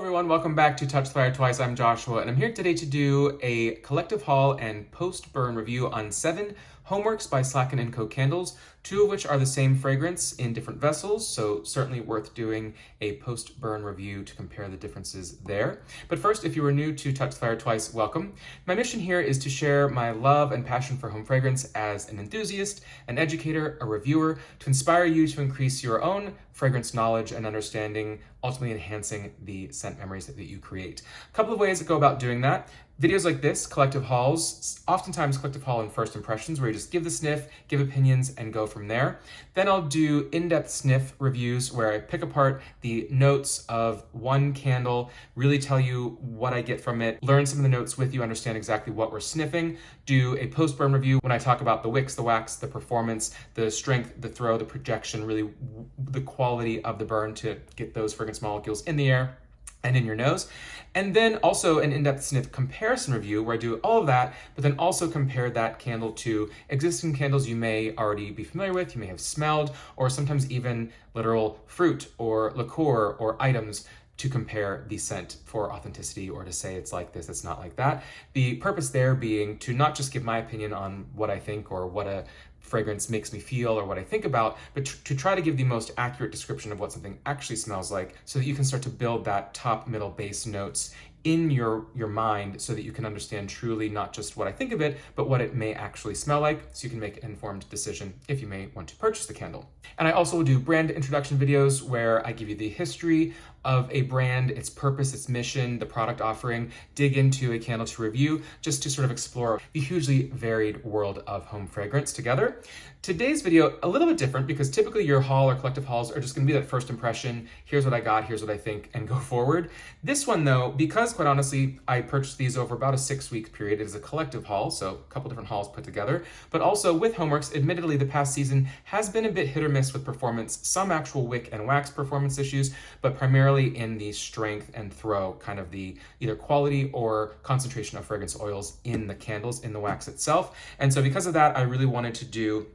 Everyone, welcome back to Touch the Fire Twice. I'm Joshua, and I'm here today to do a collective haul and post-burn review on 7 HomeWorx by Slatkin & Co. candles, 2 of which are the same fragrance in different vessels, so certainly worth doing a post-burn review to compare the differences there. But first, if you are new to Touch the Fire Twice, welcome. My mission here is to share my love and passion for home fragrance as an enthusiast, an educator, a reviewer, to inspire you to increase your own fragrance knowledge and understanding, ultimately enhancing the scent memories that you create. A couple of ways to go about doing that. Videos like this, collective hauls, oftentimes collective haul and first impressions, where you just give the sniff, give opinions, and go from there. Then I'll do in-depth sniff reviews where I pick apart the notes of one candle, really tell you what I get from it, learn some of the notes with you, understand exactly what we're sniffing, do a post-burn review when I talk about the wicks, the wax, the performance, the strength, the throw, the projection, really the quality of the burn to get those fragrance molecules in the air and in your nose. And then also an in-depth sniff comparison review where I do all of that, but then also compare that candle to existing candles you may already be familiar with, you may have smelled, or sometimes even literal fruit or liqueur or items to compare the scent for authenticity or to say it's like this, it's not like that. The purpose there being to not just give my opinion on what I think or what a fragrance makes me feel or what I think about, but to try to give the most accurate description of what something actually smells like so that you can start to build that top, middle, base notes in your mind so that you can understand truly not just what I think of it, but what it may actually smell like so you can make an informed decision if you may want to purchase the candle. And I also will do brand introduction videos where I give you the history of a brand, its purpose, its mission, the product offering, dig into a candle to review, just to sort of explore the hugely varied world of home fragrance together. Today's video, a little bit different because typically your haul or collective hauls are just gonna be that first impression, here's what I got, here's what I think, and go forward. This one though, because quite honestly, I purchased these over about a 6-week period, it is a collective haul, so a couple different hauls put together, but also with HomeWorx, admittedly the past season has been a bit hit or miss with performance, some actual wick and wax performance issues, but primarily in the strength and throw, kind of the either quality or concentration of fragrance oils in the candles, in the wax itself. And so because of that, I really wanted to do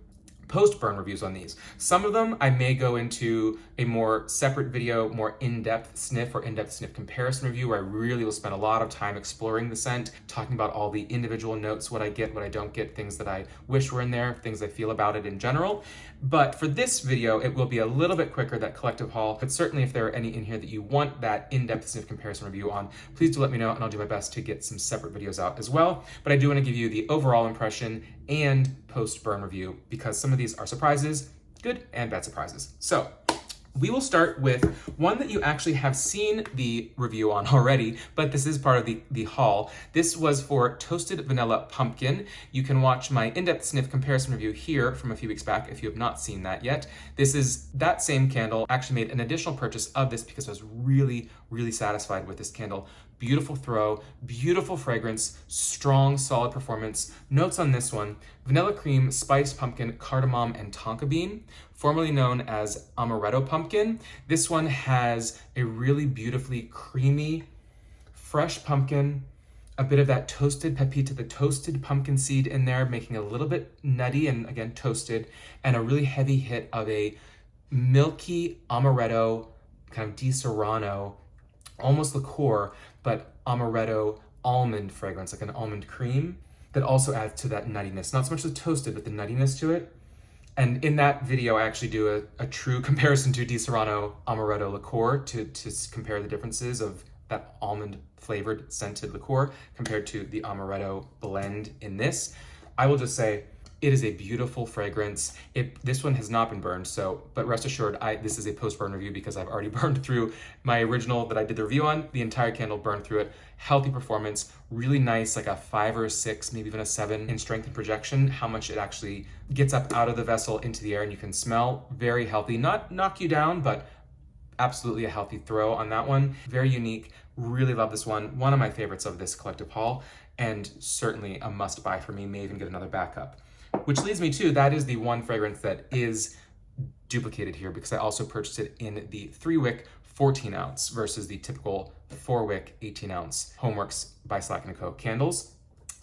post-burn reviews on these. Some of them I may go into a more separate video, more in-depth sniff or in-depth sniff comparison review where I really will spend a lot of time exploring the scent, talking about all the individual notes, what I get, what I don't get, things that I wish were in there, things I feel about it in general. But for this video, it will be a little bit quicker, that collective haul, but certainly if there are any in here that you want that in-depth sniff comparison review on, please do let me know and I'll do my best to get some separate videos out as well. But I do want to give you the overall impression and post-burn review because some of these are surprises, good and bad surprises. So we will start with one that you actually have seen the review on already, but this is part of the haul. This was for Toasted Vanilla Pumpkin. You can watch my in-depth sniff comparison review here from a few weeks back if you have not seen that yet. This is that same candle. I actually made an additional purchase of this because I was really, really satisfied with this candle. Beautiful throw, beautiful fragrance, strong, solid performance. Notes on this one: vanilla cream, spiced pumpkin, cardamom, and tonka bean, formerly known as amaretto pumpkin. This one has a really beautifully creamy, fresh pumpkin, a bit of that toasted pepita, the toasted pumpkin seed in there, making it a little bit nutty and again toasted, and a really heavy hit of a milky amaretto, kind of Di Serrano, almost liqueur, but amaretto almond fragrance, like an almond cream that also adds to that nuttiness. Not so much the toasted, but the nuttiness to it. And in that video, I actually do a true comparison to Di Serrano amaretto liqueur to compare the differences of that almond flavored scented liqueur compared to the amaretto blend in this. I will just say, it is a beautiful fragrance. This one has not been burned, but rest assured, this is a post-burn review because I've already burned through my original that I did the review on. The entire candle burned through it. Healthy performance, really nice, like a 5 or a 6, maybe even a 7 in strength and projection, how much it actually gets up out of the vessel into the air and you can smell. Very healthy, not knock you down, but absolutely a healthy throw on that one. Very unique, really love this one. One of my favorites of this collective haul and certainly a must buy for me, may even get another backup. Which leads me to, that is the one fragrance that is duplicated here because I also purchased it in the 3-wick 14 ounce versus the typical 4-wick 18 ounce HomeWorx by Slatkin & Co. candles.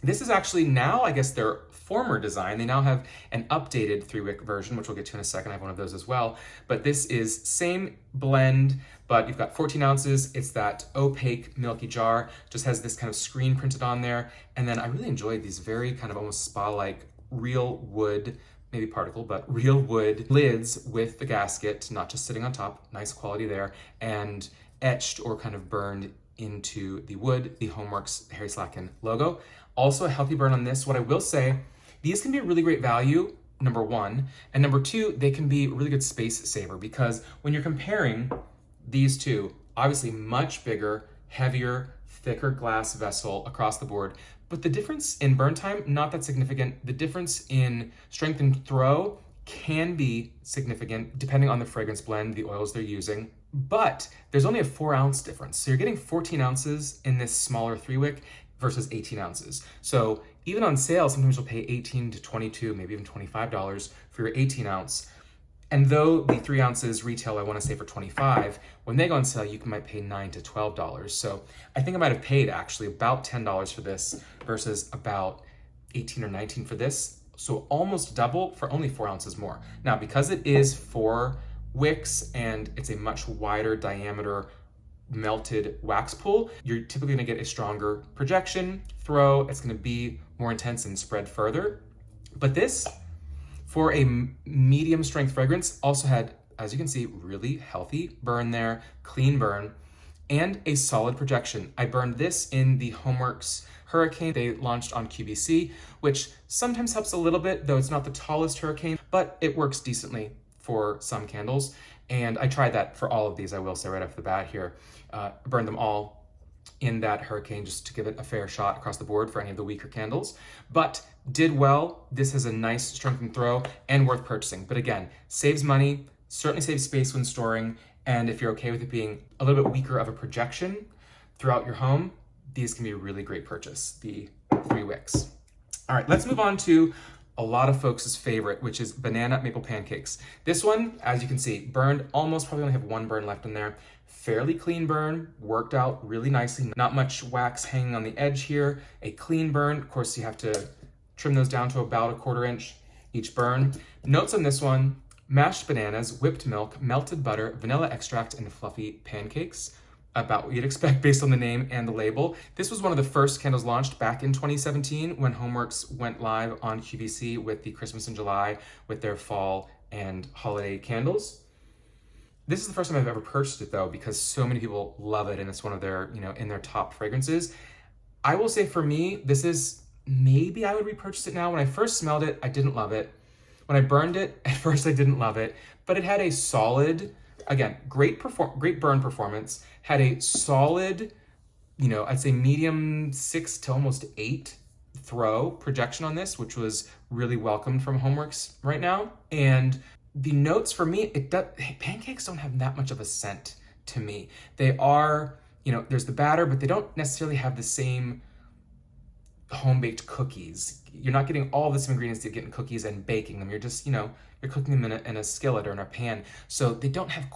This is actually now, I guess, their former design. They now have an updated 3-wick version, which we'll get to in a second. I have one of those as well. But this is same blend, but you've got 14 ounces. It's that opaque milky jar, just has this kind of screen printed on there. And then I really enjoyed these very kind of almost spa-like real wood, maybe particle, but real wood lids with the gasket, not just sitting on top, nice quality there, and etched or kind of burned into the wood, the HomeWorx Harry Slatkin logo. Also a healthy burn on this. What I will say, these can be a really great value, number one, and number two, they can be a really good space saver, because when you're comparing these two, obviously much bigger, heavier, thicker glass vessel across the board, but the difference in burn time, not that significant. The difference in strength and throw can be significant depending on the fragrance blend, the oils they're using, but there's only a 4-ounce difference. So you're getting 14 ounces in this smaller 3-wick versus 18 ounces. So even on sale, sometimes you'll pay $18 to $22, maybe even $25 for your 18 ounce. And though the 3 ounces retail, I want to say for $25, when they go on sale, you might pay $9 to $12. So I think I might have paid actually about $10 for this versus about 18 or 19 for this. So almost double for only 4 ounces more. Now, because it is 4 wicks and it's a much wider diameter melted wax pool, you're typically going to get a stronger projection, throw. It's going to be more intense and spread further. But this, for a medium strength fragrance, also had, as you can see, really healthy burn there, clean burn, and a solid projection. I burned this in the HomeWorx Hurricane they launched on QVC, which sometimes helps a little bit, though it's not the tallest Hurricane, but it works decently for some candles. And I tried that for all of these, I will say right off the bat here. Burned them all in that Hurricane just to give it a fair shot across the board for any of the weaker candles, but did well. This has a nice strength and throw and worth purchasing. But again, saves money, certainly saves space when storing, and if you're okay with it being a little bit weaker of a projection throughout your home, these can be a really great purchase, the 3 wicks. All right, let's move on to a lot of folks' favorite, which is banana maple pancakes. This one, as you can see, burned almost, probably only have 1 burn left in there. Fairly clean burn, worked out really nicely. Not much wax hanging on the edge here. A clean burn. Of course, you have to trim those down to about 1/4 inch each burn. Notes on this one: mashed bananas, whipped milk, melted butter, vanilla extract, and fluffy pancakes. About what you'd expect based on the name and the label. This was one of the first candles launched back in 2017 when HomeWorx went live on QVC with the Christmas in July with their fall and holiday candles. This is the first time I've ever purchased it though, because so many people love it and it's one of their, in their top fragrances. I will say for me, this is, maybe I would repurchase it now. When I first smelled it, I didn't love it. When I burned it, at first I didn't love it, but it had a solid, again, great burn performance, had a solid, I'd say medium 6 to almost 8 throw projection on this, which was really welcomed from HomeWorx right now. And the notes for me, pancakes don't have that much of a scent to me. They are, there's the batter, but they don't necessarily have the same home-baked cookies. You're not getting all the same ingredients you get in cookies and baking them. You're just, you're cooking them in a skillet or in a pan. So they don't have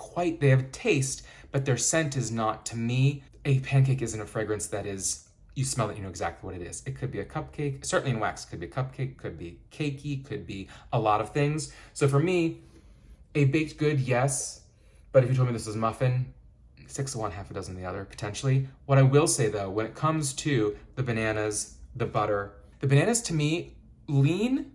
they have a taste, but their scent is not, to me, a pancake isn't a fragrance that is, you smell it, you know exactly what it is. It could be a cupcake, certainly in wax, could be a cupcake, could be cakey, could be a lot of things. So for me, a baked good, yes, but if you told me this was muffin, 6 of one, half a dozen of the other, potentially. What I will say though, when it comes to the bananas, the butter, the bananas to me lean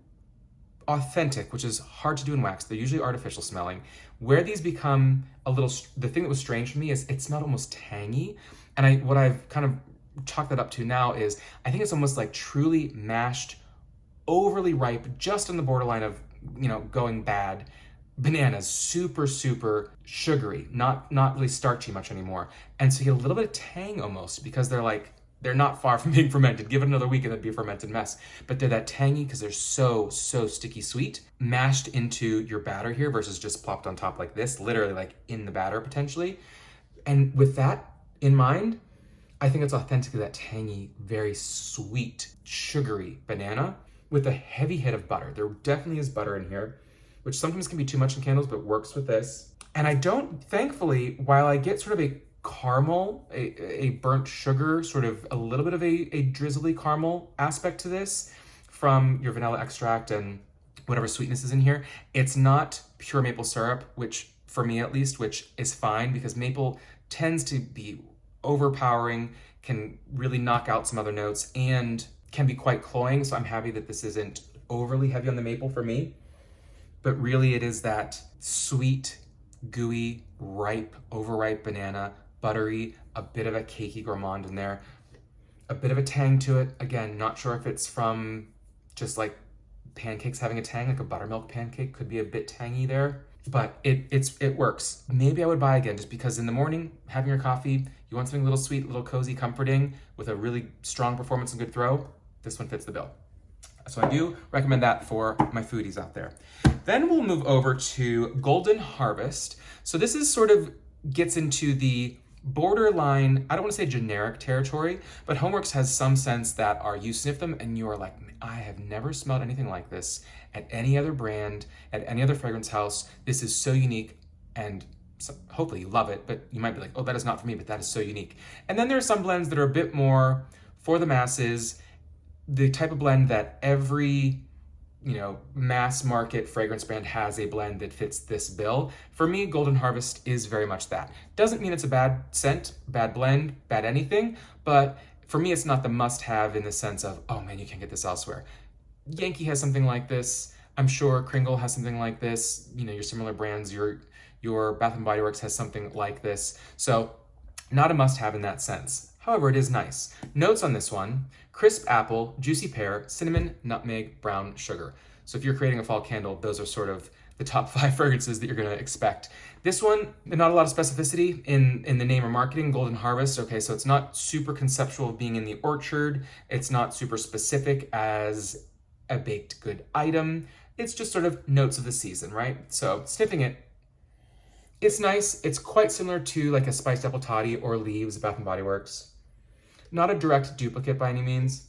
authentic, which is hard to do in wax. They're usually artificial smelling. Where these become a little, the thing that was strange for me is it smelled almost tangy. And what I've kind of chalked that up to now is, I think it's almost like truly mashed, overly ripe, just on the borderline of, going bad. Bananas, super, super sugary, not really starchy much anymore. And so you get a little bit of tang almost, because they're not far from being fermented. Give it another week and it'd be a fermented mess. But they're that tangy because they're so sticky sweet, mashed into your batter here versus just plopped on top like this, literally like in the batter potentially. And with that in mind, I think it's authentically that tangy, very sweet, sugary banana with a heavy hit of butter. There definitely is butter in here, which sometimes can be too much in candles, but works with this. And I don't, thankfully, while I get sort of a caramel, a burnt sugar, sort of a little bit of a drizzly caramel aspect to this from your vanilla extract and whatever sweetness is in here, it's not pure maple syrup, which for me at least, which is fine because maple tends to be overpowering, can really knock out some other notes, and can be quite cloying. So I'm happy that this isn't overly heavy on the maple for me. But really it is that sweet, gooey, ripe, overripe banana, buttery, a bit of a cakey gourmand in there, a bit of a tang to it. Again, not sure if it's from just like pancakes having a tang, like a buttermilk pancake could be a bit tangy there, but it works. Maybe I would buy again just because in the morning, having your coffee, you want something a little sweet, a little cozy, comforting with a really strong performance and good throw. This one fits the bill. So I do recommend that for my foodies out there. Then we'll move over to Golden Harvest. So this is sort of gets into the borderline, I don't want to say generic territory, but HomeWorx has some scents that are, you sniff them and you are like, I have never smelled anything like this at any other brand, at any other fragrance house. This is so unique, and so hopefully you love it, but you might be like, oh, that is not for me, but that is so unique. And then there are some blends that are a bit more for the masses, the type of blend that every mass market fragrance brand has a blend that fits this bill. For me, Golden Harvest is very much that. Doesn't mean it's a bad scent, bad blend, bad anything, but for me, it's not the must-have in the sense of, oh man, you can't get this elsewhere. Yankee has something like this. I'm sure Kringle has something like this. Your similar brands, your Bath & Body Works has something like this. So not a must-have in that sense. However, it is nice. Notes on this one: crisp apple, juicy pear, cinnamon, nutmeg, brown sugar. So if you're creating a fall candle, those are sort of the top 5 fragrances that you're gonna expect. This one, not a lot of specificity in the name or marketing, Golden Harvest. Okay, so it's not super conceptual of being in the orchard. It's not super specific as a baked good item. It's just sort of notes of the season, right? So sniffing it, it's nice. It's quite similar to like a spiced apple toddy or Leaves, Bath & Body Works. Not a direct duplicate by any means,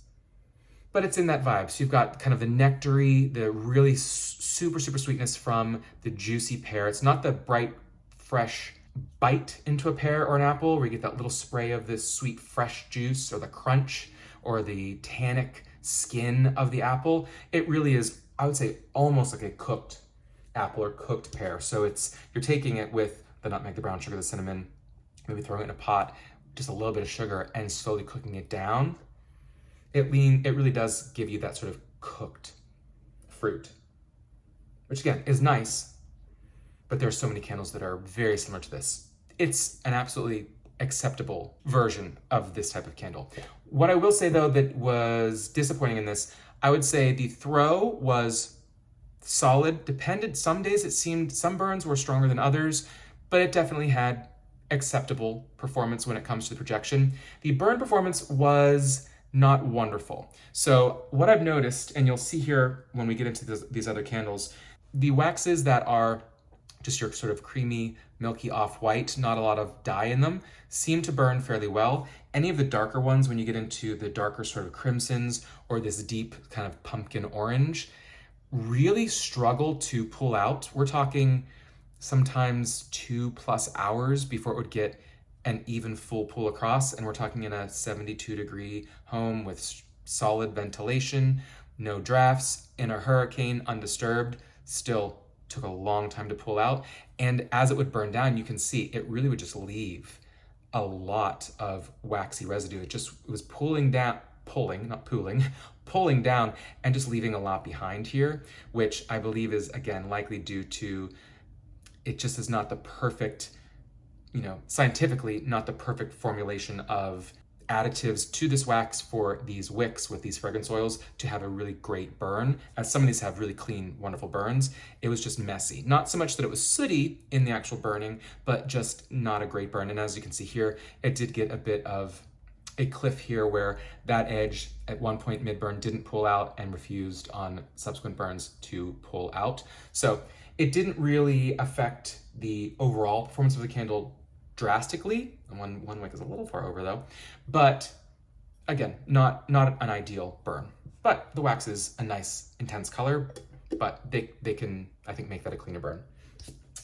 but it's in that vibe. So you've got kind of the nectary, the really super sweetness from the juicy pear. It's not the bright, fresh bite into a pear or an apple where you get that little spray of this sweet, fresh juice or the crunch or the tannic skin of the apple. It really is, I would say, almost like a cooked apple or cooked pear. So you're taking it with the nutmeg, the brown sugar, the cinnamon, maybe throwing it in a pot, just a little bit of sugar, and slowly cooking it down. It really does give you that sort of cooked fruit, which again is nice, but there are so many candles that are very similar to this. It's an absolutely acceptable version of this type of candle. What I will say though that was disappointing in this, I would say the throw was solid. Depended, some days it seemed some burns were stronger than others, but it definitely had acceptable performance when it comes to the projection. The burn performance was not wonderful. So what I've noticed, and you'll see here when we get into these other candles, the waxes that are just your sort of creamy, milky off-white, not a lot of dye in them, seem to burn fairly well. Any of the darker ones, when you get into the darker sort of crimsons or this deep kind of pumpkin orange, really struggle to pull out. We're talking sometimes 2+ hours before it would get an even full pull across. And we're talking in a 72-degree home with solid ventilation, no drafts, in a hurricane, undisturbed, still took a long time to pull out. And as it would burn down, you can see it really would just leave a lot of waxy residue. It was pulling down, pulling down and just leaving a lot behind here, which I believe is, again, likely due to it just is not the perfect, scientifically not the perfect formulation of additives to this wax for these wicks with these fragrance oils to have a really great burn. As some of these have really clean, wonderful burns, it was just messy. Not so much that it was sooty in the actual burning, but just not a great burn. And as you can see here, it did get a bit of a cliff here where that edge at one point mid-burn didn't pull out and refused on subsequent burns to pull out. So it didn't really affect the overall performance of the candle drastically. One wick is a little far over though, but again, not an ideal burn. But the wax is a nice intense color, but they can, I think, make that a cleaner burn.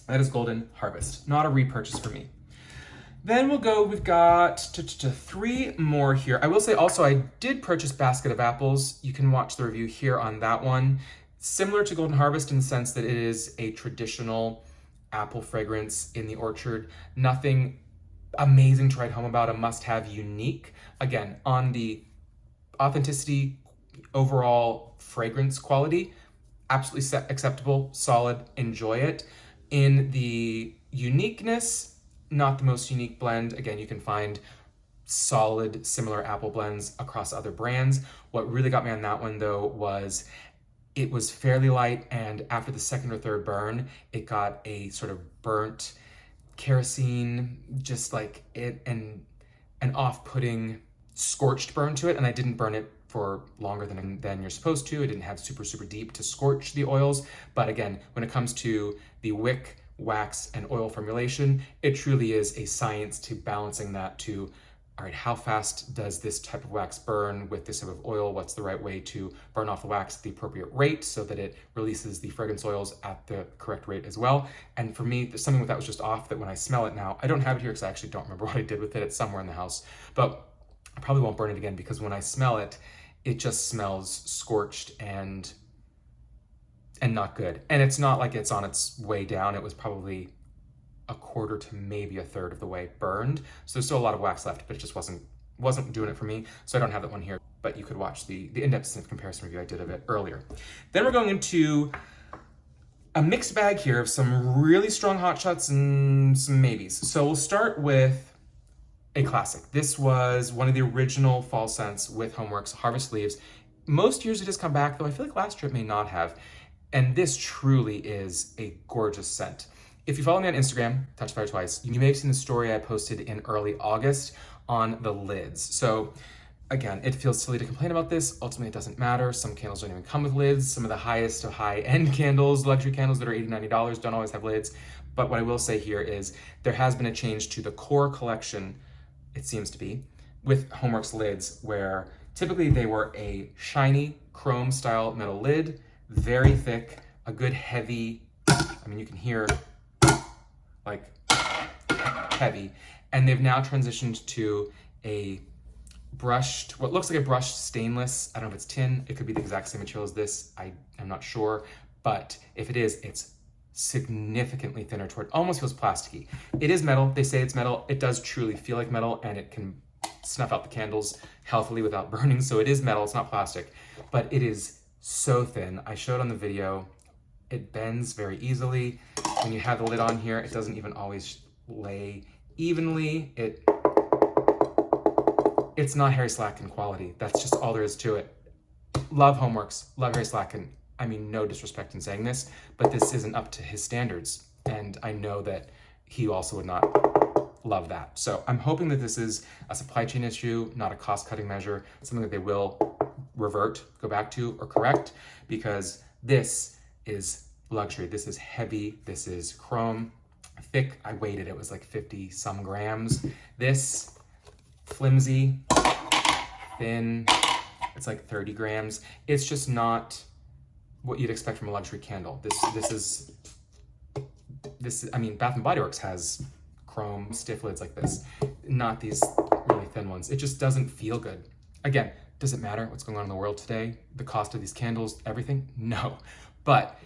That is Golden Harvest, not a repurchase for me. Then we've got 3 more here. I will say also, I did purchase Basket of Apples. You can watch the review here on that one. Similar to Golden Harvest in the sense that it is a traditional apple fragrance in the orchard. Nothing amazing to write home about, a must-have, unique. Again, on the authenticity, overall fragrance quality, absolutely acceptable, solid, enjoy it. In the uniqueness, not the most unique blend. Again, you can find solid, similar apple blends across other brands. What really got me on that one though was it was fairly light, and after the second or third burn, it got a sort of burnt kerosene, just like it, and an off-putting scorched burn to it, and I didn't burn it for longer than you're supposed to. It didn't have super deep to scorch the oils. But again, when it comes to the wick, wax, and oil formulation, it truly is a science to balancing that to, all right, how fast does this type of wax burn with this type of oil? What's the right way to burn off the wax at the appropriate rate so that it releases the fragrance oils at the correct rate as well? And for me, there's something with that was just off, that when I smell it now, I don't have it here because I actually don't remember what I did with it. It's somewhere in the house, but I probably won't burn it again because when I smell it, it just smells scorched and not good. And it's not like it's on its way down. It was probably a quarter to maybe a third of the way burned. So there's still a lot of wax left, but it just wasn't doing it for me. So I don't have that one here, but you could watch the in-depth sniff comparison review I did of it earlier. Then we're going into a mixed bag here of some really strong hot shots and some maybes. So we'll start with a classic. This was one of the original fall scents with HomeWorx, Harvest Leaves. Most years it has come back, though I feel like last year it may not have. And this truly is a gorgeous scent. If you follow me on Instagram, TouchTheFireTwice, you may have seen the story I posted in early August on the lids. So again, it feels silly to complain about this. Ultimately, it doesn't matter. Some candles don't even come with lids. Some of the highest of high-end candles, luxury candles that are $80, $90 don't always have lids. But what I will say here is there has been a change to the core collection, it seems to be, with HomeWorx lids, where typically they were a shiny chrome style metal lid, very thick, a good heavy, I mean, you can hear like heavy, and they've now transitioned to a brushed, what looks like a brushed stainless. I don't know if it's tin, it could be the exact same material as this, I'm not sure, but if it is, it's significantly thinner toward, almost feels plasticky. It is metal, they say it's metal, it does truly feel like metal, and it can snuff out the candles healthily without burning, so it is metal, it's not plastic, but it is so thin. I showed on the video, it bends very easily. When you have the lid on here, it doesn't even always lay evenly. It's not Harry Slatkin quality. That's just all there is to it. Love HomeWorx, love Harry Slatkin. I mean, no disrespect in saying this, but this isn't up to his standards. And I know that he also would not love that. So I'm hoping that this is a supply chain issue, not a cost-cutting measure, something that they will revert, go back to, or correct, because this is luxury. This is heavy, this is chrome, thick. I weighed it, it was like 50 some grams. This, flimsy, thin, it's like 30 grams. It's just not what you'd expect from a luxury candle. This is, I mean, Bath & Body Works has chrome stiff lids like this, not these really thin ones. It just doesn't feel good. Again, does it matter what's going on in the world today? The cost of these candles, everything? No. But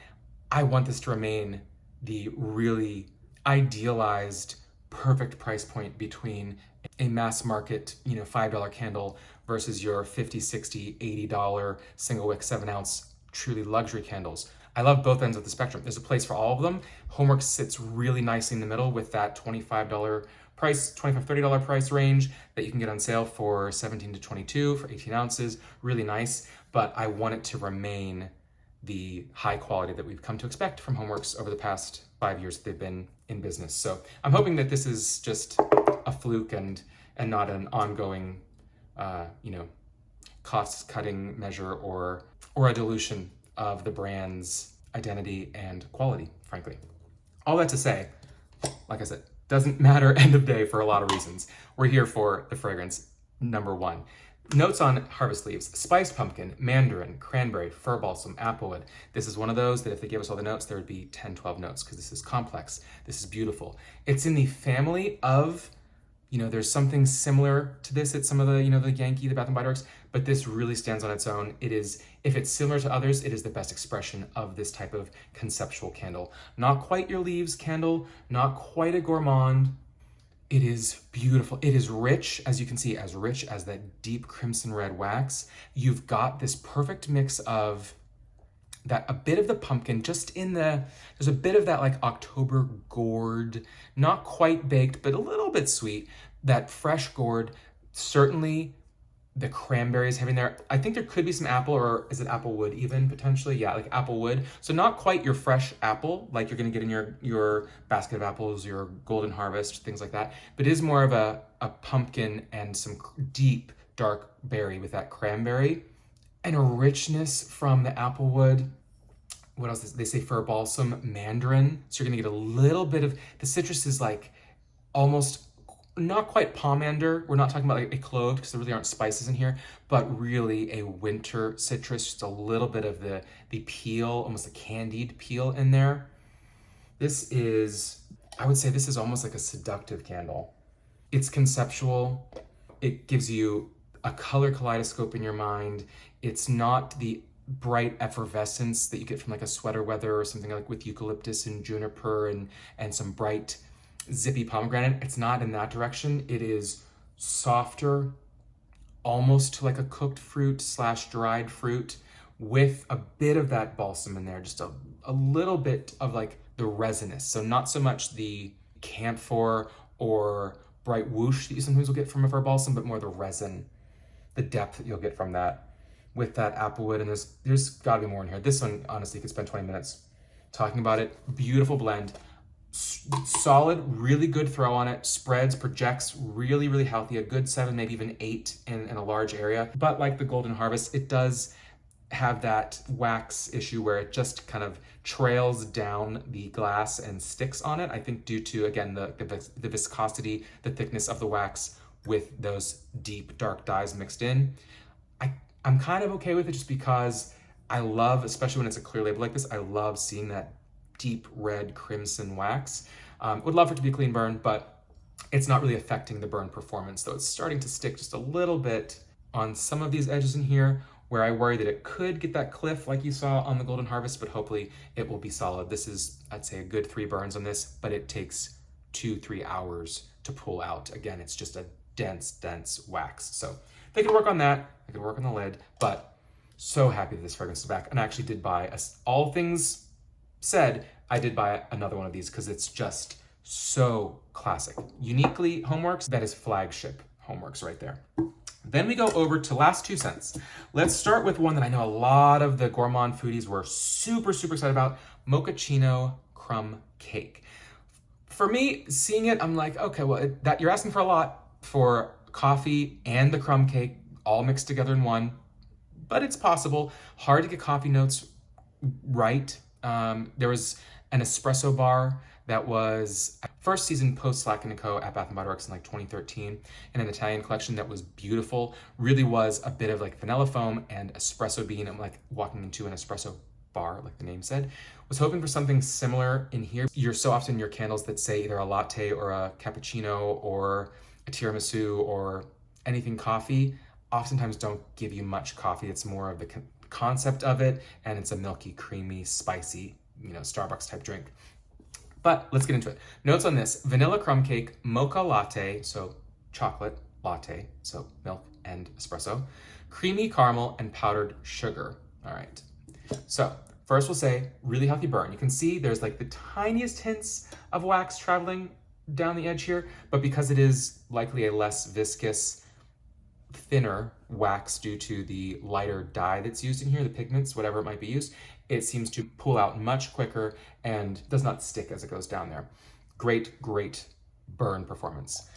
I want this to remain the really idealized, perfect price point between a mass market, $5 candle versus your $50, $60, $80 single wick 7-ounce truly luxury candles. I love both ends of the spectrum. There's a place for all of them. HomeWorx sits really nicely in the middle with that $25 price, $25, $30 price range that you can get on sale for 17 to 22 for 18 ounces. Really nice, but I want it to remain the high quality that we've come to expect from HomeWorx over the past 5 years that they've been in business. So I'm hoping that this is just a fluke and not an ongoing, cost-cutting measure or a dilution of the brand's identity and quality, frankly. All that to say, like I said, doesn't matter end of day for a lot of reasons. We're here for the fragrance, number one. Notes on Harvest Leaves: spiced pumpkin, mandarin, cranberry, fir balsam, applewood. This is one of those that if they gave us all the notes, there would be 10, 12 notes, because this is complex, this is beautiful. It's in the family of, there's something similar to this at some of the, the Yankee, the Bath & Body Works, but this really stands on its own. It is, if it's similar to others, it is the best expression of this type of conceptual candle. Not quite your Leaves candle, not quite a gourmand. It is beautiful. It is rich, as you can see, as rich as that deep crimson red wax. You've got this perfect mix of that, a bit of the pumpkin just in there's a bit of that like October gourd, not quite baked, but a little bit sweet. That fresh gourd, certainly the cranberries having there. I think there could be some apple, or is it apple wood even potentially? Yeah, like apple wood. So not quite your fresh apple, like you're gonna get in your basket of apples, your golden harvest, things like that. But it is more of a pumpkin and some deep dark berry with that cranberry and a richness from the apple wood. What else? They say fir balsam, mandarin. So you're gonna get a little bit of, the citrus is like almost, not quite pomander. We're not talking about like a clove because there really aren't spices in here, but really a winter citrus, just a little bit of the peel, almost a candied peel in there. This is, I would say this is almost like a seductive candle. It's conceptual. It gives you a color kaleidoscope in your mind. It's not the bright effervescence that you get from like a sweater weather or something like with eucalyptus and juniper and some bright zippy pomegranate. It's not in that direction. It is softer, almost to like a cooked fruit / dried fruit with a bit of that balsam in there, just a little bit of like the resinous. So not so much the camphor or bright whoosh that you sometimes will get from a fir balsam, but more the resin, the depth that you'll get from that with that applewood. And there's gotta be more in here. This one, honestly, could spend 20 minutes talking about it. Beautiful blend. Solid, really good throw on it, spreads, projects, really, really healthy, a good 7, maybe even 8 in a large area. But like the Golden Harvest, it does have that wax issue where it just kind of trails down the glass and sticks on it. I think due to, again, the viscosity, the thickness of the wax with those deep dark dyes mixed in. I'm kind of okay with it just because I love, especially when it's a clear label like this, I love seeing that deep red crimson wax. Would love for it to be a clean burn, but it's not really affecting the burn performance, though it's starting to stick just a little bit on some of these edges in here where I worry that it could get that cliff like you saw on the Golden Harvest, but hopefully it will be solid. This is, I'd say, a good 3 burns on this, but it takes 2-3 hours to pull out. Again, it's just a dense wax. So they could work on that. They could work on the lid, but so happy that this fragrance is back. And I actually did buy, all things said, I did buy another one of these because it's just so classic. Uniquely HomeWorx, that is flagship HomeWorx right there. Then we go over to last 2 cents. Let's start with one that I know a lot of the gourmand foodies were super, super excited about, Mochaccino Crumb Cake. For me, seeing it, I'm like, okay, well, that you're asking for a lot for coffee and the crumb cake all mixed together in one, but it's possible. Hard to get coffee notes right. There was an espresso bar that was first season post Slatkin & Co. at Bath & Body Works in like 2013, and an Italian collection that was beautiful. Really was a bit of like vanilla foam and espresso bean. I'm like walking into an espresso bar, like the name said. Was hoping for something similar in here. You're so often your candles that say either a latte or a cappuccino or a tiramisu or anything coffee, oftentimes don't give you much coffee. It's more of the concept of it, and it's a milky, creamy, spicy, Starbucks type drink. But let's get into it. Notes on this: vanilla crumb cake, mocha latte, so chocolate latte, so milk and espresso, creamy caramel, and powdered sugar. All right. So first we'll say really healthy burn. You can see there's like the tiniest hints of wax traveling down the edge here, but because it is likely a less viscous, thinner wax due to the lighter dye that's used in here, the pigments, whatever it might be used, it seems to pull out much quicker and does not stick as it goes down there. Great, great burn performance.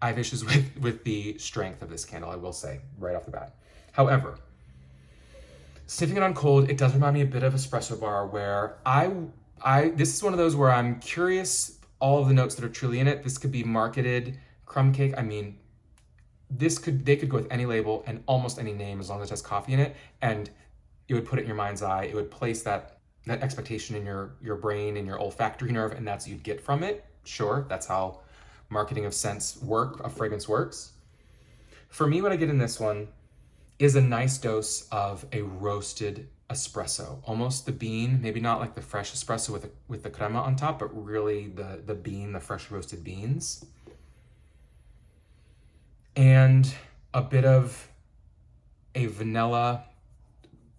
I have issues with the strength of this candle, I will say, right off the bat. However, sniffing it on cold, it does remind me a bit of espresso bar, where this is one of those where I'm curious all of the notes that are truly in it. This could be marketed crumb cake. I mean, they could go with any label and almost any name as long as it has coffee in it, and it would put it in your mind's eye. It would place that expectation in your brain and your olfactory nerve, and that's what you'd get from it. Sure, that's how marketing of scents of fragrance works. For me, what I get in this one is a nice dose of a roasted espresso, almost the bean, maybe not like the fresh espresso with the crema on top, but really the bean, the fresh roasted beans. And a bit of a vanilla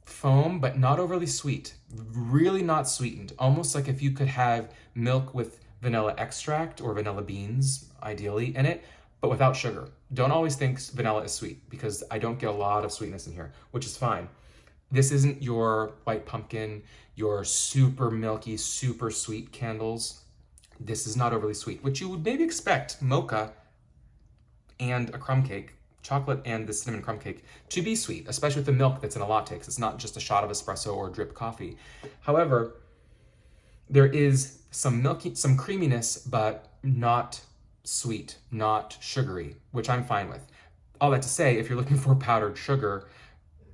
foam, but not overly sweet, really not sweetened, almost like if you could have milk with vanilla extract or vanilla beans, ideally, in it, but without sugar. Don't always think vanilla is sweet, because I don't get a lot of sweetness in here, which is fine. This isn't your white pumpkin, your super milky, super sweet candles. This is not overly sweet, which you would maybe expect mocha and a crumb cake, chocolate and the cinnamon crumb cake, to be sweet, especially with the milk that's in a latte, because it's not just a shot of espresso or drip coffee. However, there is some milky, some creaminess, but not sweet, not sugary, which I'm fine with. All that to say, if you're looking for powdered sugar,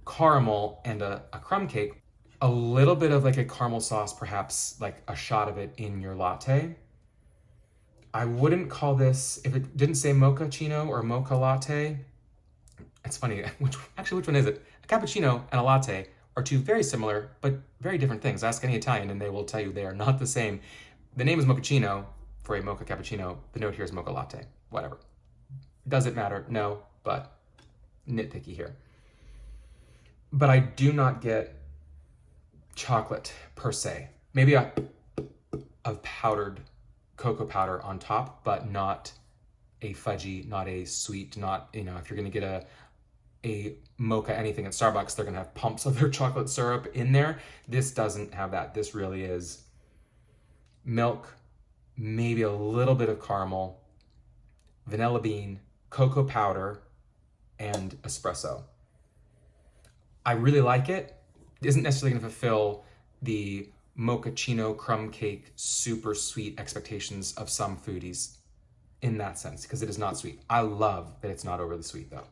caramel, and a crumb cake, a little bit of like a caramel sauce, perhaps like a shot of it in your latte. I wouldn't call this, if it didn't say mochaccino or mocha latte, it's funny, which one is it? A cappuccino and a latte are two very similar, but very different things. Ask any Italian and they will tell you they are not the same. The name is mochaccino for a mocha cappuccino. The note here is mocha latte, whatever. Does it matter? No, but nitpicky here. But I do not get chocolate per se. Maybe a powdered cocoa powder on top, but not a fudgy, not a sweet, not, you know, if you're gonna get a mocha anything at Starbucks, they're gonna have pumps of their chocolate syrup in there. This doesn't have that. This really is milk, maybe a little bit of caramel, vanilla bean, cocoa powder, and espresso. I really like it. It isn't necessarily gonna fulfill the mochaccino crumb cake super sweet expectations of some foodies in that sense, because it is not sweet. I love that it's not overly sweet though.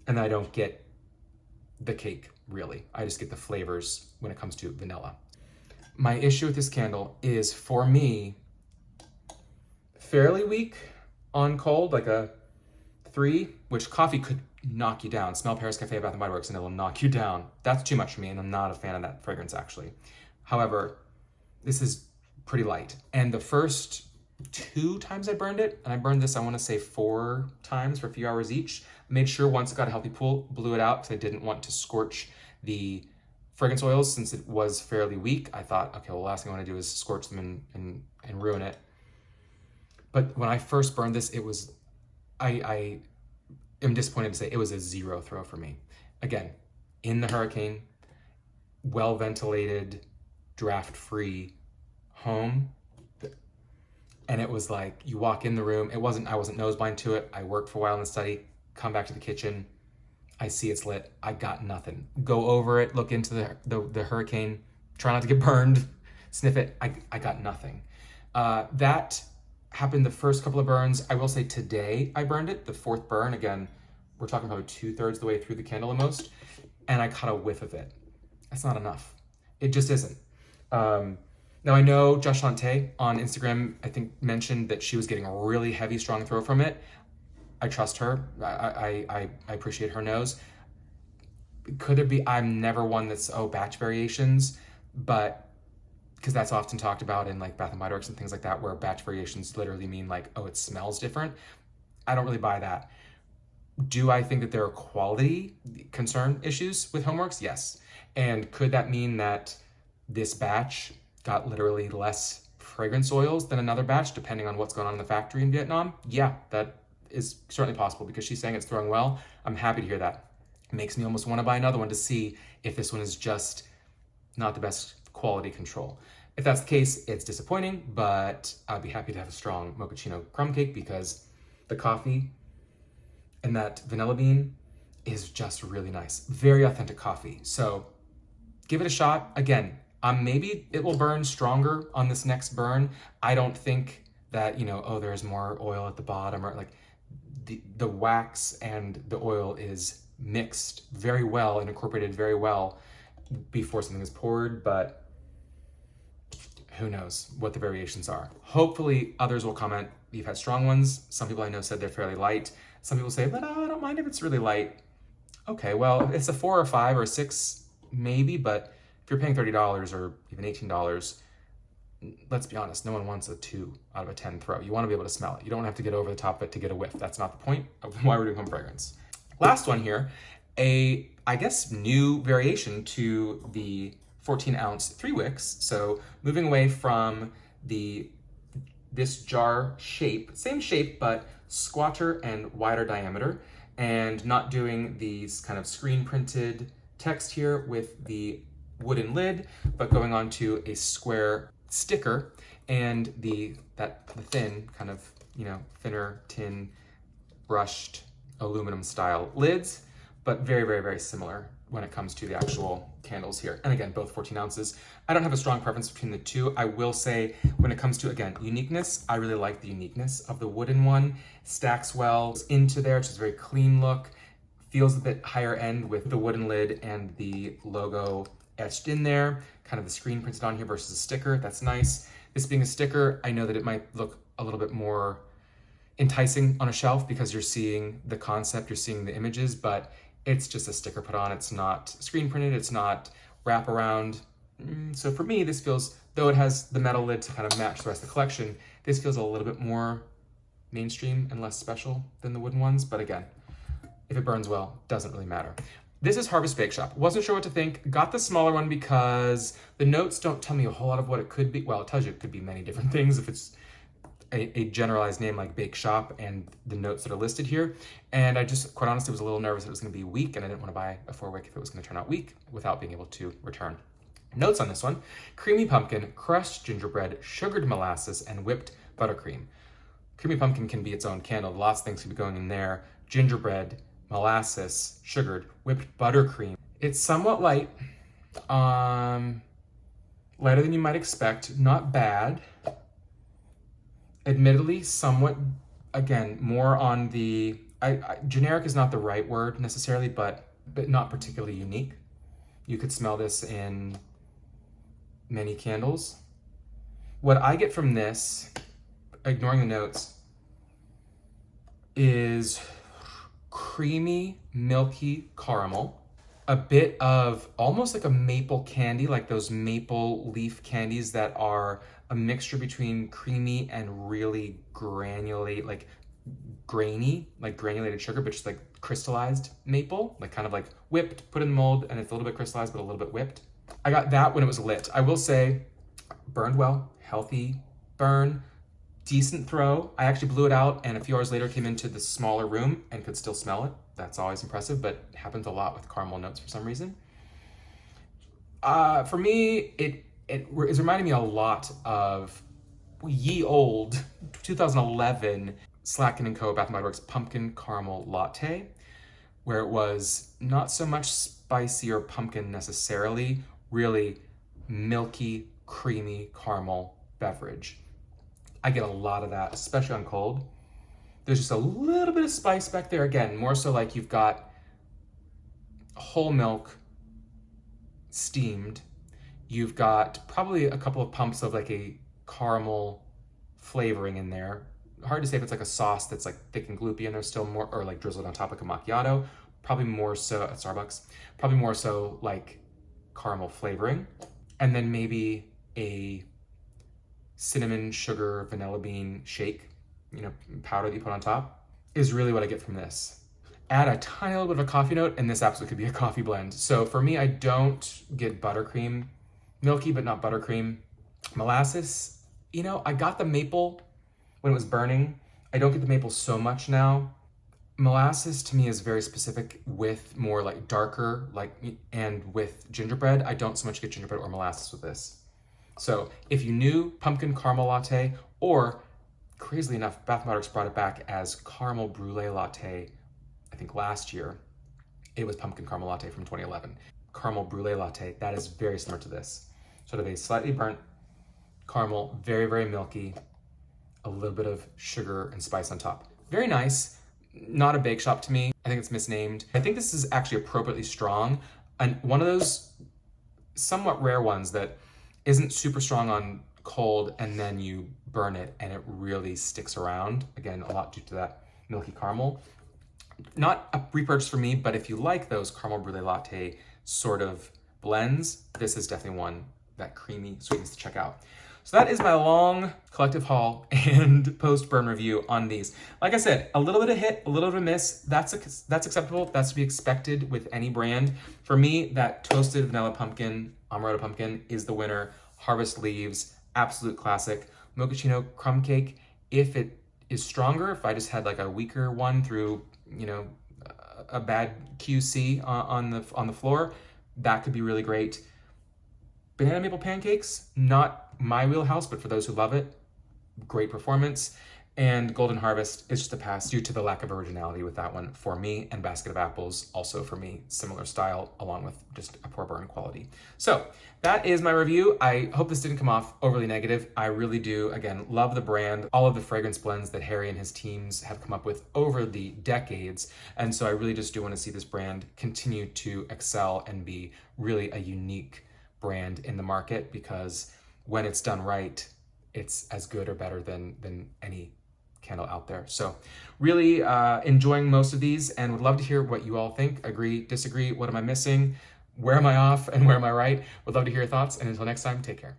And I don't get the cake really. I just get the flavors when it comes to vanilla. My issue with this candle is, for me, fairly weak on cold, like a 3, which coffee could knock you down. Smell Paris Cafe, Bath & Body Works, and it'll knock you down. That's too much for me, and I'm not a fan of that fragrance, actually. However, this is pretty light. And the first 2 times I burned it, and I burned this, I want to say 4 times for a few hours each, made sure once it got a healthy pool, blew it out, because I didn't want to scorch the fragrance oils since it was fairly weak. I thought, okay, well, the last thing I want to do is scorch them and ruin it. But when I first burned this, it was, I am disappointed to say it was a 0 throw for me. Again, in the hurricane, well-ventilated, draft-free home. And it was like, you walk in the room, I wasn't nose blind to it. I worked for a while in the study, come back to the kitchen, I see it's lit, I got nothing. Go over it, look into the hurricane, try not to get burned, sniff it, I got nothing. That happened the first couple of burns. I will say today I burned it, the 4th burn. Again, we're talking probably 2/3 the way through the candle almost, and I caught a whiff of it. That's not enough. It just isn't. Now I know Josh Shante on Instagram, I think, mentioned that she was getting a really heavy, strong throw from it. I trust her. I appreciate her nose. Could it be, I'm never one that's, batch variations, but because that's often talked about in like Bath & Body Works and things like that, where batch variations literally mean like, it smells different. I don't really buy that. Do I think that there are quality concern issues with HomeWorx? Yes. And could that mean that this batch got literally less fragrance oils than another batch, depending on what's going on in the factory in Vietnam? Yeah, that is certainly possible, because she's saying it's throwing well. I'm happy to hear that. It makes me almost want to buy another one to see if this one is just not the best quality control. If that's the case, it's disappointing, but I'd be happy to have a strong mochaccino crumb cake, because the coffee and that vanilla bean is just really nice. Very authentic coffee. So give it a shot. Again, maybe it will burn stronger on this next burn. I don't think that, there's more oil at the bottom, or like the wax and the oil is mixed very well and incorporated very well before something is poured, but who knows what the variations are. Hopefully others will comment. You've had strong ones. Some people I know said they're fairly light. Some people say, but I don't mind if it's really light. Okay, well, it's a 4 or 5 or a 6, maybe, but if you're paying $30 or even $18, let's be honest, no one wants a 2 out of a 10 throw. You want to be able to smell it. You don't have to get over the top of it to get a whiff. That's not the point of why we're doing home fragrance. Last one here, I guess, new variation to the 14-ounce 3 wicks. So moving away from this jar shape, same shape, but squatter and wider diameter, and not doing these kind of screen printed text here with the wooden lid, but going on to a square sticker and the thin kind of, thinner tin brushed aluminum style lids, but very, very, very similar when it comes to the actual candles here. And again, both 14 ounces. I don't have a strong preference between the two. I will say when it comes to, again, uniqueness, I really like the uniqueness of the wooden one. Stacks well into there, it's just a very clean look. Feels a bit higher end with the wooden lid and the logo etched in there, kind of the screen printed on here versus a sticker. That's nice. This being a sticker, I know that it might look a little bit more enticing on a shelf because you're seeing the concept, you're seeing the images, but it's just a sticker put on. It's not screen printed, it's not wraparound. So for me, this feels, though it has the metal lid to kind of match the rest of the collection, this feels a little bit more mainstream and less special than the wooden ones. But again, if it burns well, doesn't really matter. This is Harvest Bake Shop. Wasn't sure what to think. Got the smaller one because the notes don't tell me a whole lot of what it could be. Well, it tells you it could be many different things if it's a generalized name like Bake Shop and the notes that are listed here. And I just, quite honestly, was a little nervous it was gonna be weak, and I didn't wanna buy a 4-wick if it was gonna turn out weak without being able to return. Notes on this one: creamy pumpkin, crushed gingerbread, sugared molasses, and whipped buttercream. Creamy pumpkin can be its own candle. Lots of things could be going in there. Gingerbread, molasses, sugared, whipped buttercream. It's somewhat light, lighter than you might expect, not bad. Admittedly, somewhat, again, more on the, generic is not the right word necessarily, but not particularly unique. You could smell this in many candles. What I get from this, ignoring the notes, is creamy, milky caramel, a bit of almost like a maple candy, like those maple leaf candies that are a mixture between creamy and really granulate, like grainy, like granulated sugar, but just like crystallized maple, like kind of like whipped, put in the mold, and it's a little bit crystallized, but a little bit whipped. I got that when it was lit. I will say, burned well, healthy burn, decent throw. I actually blew it out, and a few hours later came into the smaller room and could still smell it. That's always impressive, but it happens a lot with caramel notes for some reason. For me, it is reminding me a lot of ye old 2011 Slatkin & Co. Bath & Body Works Pumpkin Caramel Latte, where it was not so much spicy or pumpkin necessarily, really milky, creamy caramel beverage. I get a lot of that, especially on cold. There's just a little bit of spice back there. Again, more so like you've got whole milk steamed. You've got probably a couple of pumps of like a caramel flavoring in there. Hard to say if it's like a sauce that's like thick and gloopy and there's still more, or like drizzled on top like a macchiato. Probably more so at Starbucks. Probably more so like caramel flavoring. And then maybe a cinnamon, sugar, vanilla bean shake, powder that you put on top, is really what I get from this. Add a tiny little bit of a coffee note, and this absolutely could be a coffee blend. So for me, I don't get buttercream. Milky, but not buttercream. Molasses, I got the maple when it was burning. I don't get the maple so much now. Molasses to me is very specific with more like darker, and with gingerbread. I don't so much get gingerbread or molasses with this. So if you knew pumpkin caramel latte, or crazily enough, Bath & Body Works brought it back as caramel brulee latte, I think last year. It was pumpkin caramel latte from 2011. Caramel brulee latte, that is very similar to this. Sort of a slightly burnt caramel, very, very milky, a little bit of sugar and spice on top. Very nice, not a bake shop to me. I think it's misnamed. I think this is actually appropriately strong. And one of those somewhat rare ones that isn't super strong on cold and then you burn it and it really sticks around. Again, a lot due to that milky caramel. not a repurchase for me, but if you like those caramel brulee latte sort of blends, this is definitely one, that creamy sweetness, to check out. So that is my long collective haul and post-burn review on these. Like I said, a little bit of hit, a little bit of miss. That's acceptable. That's to be expected with any brand. For me, that toasted vanilla pumpkin, amaretto pumpkin is the winner. Harvest Leaves, absolute classic. Mochaccino crumb cake, if it is stronger, if I just had like a weaker one through, you know, a bad QC on the floor, that could be really great. Banana maple pancakes, not my wheelhouse, but for those who love it, great performance. And Golden Harvest is just a pass due to the lack of originality with that one for me, and Basket of Apples also for me, similar style, along with just a poor burn quality. So that is my review. I hope this didn't come off overly negative. I really do, again, love the brand, all of the fragrance blends that Harry and his teams have come up with over the decades. And so I really just do want to see this brand continue to excel and be really a unique brand in the market, because when it's done right, it's as good or better than any candle out there. So really enjoying most of these, and would love to hear what you all think. Agree, disagree, what am I missing? Where am I off and where am I right? Would love to hear your thoughts, and until next time, take care.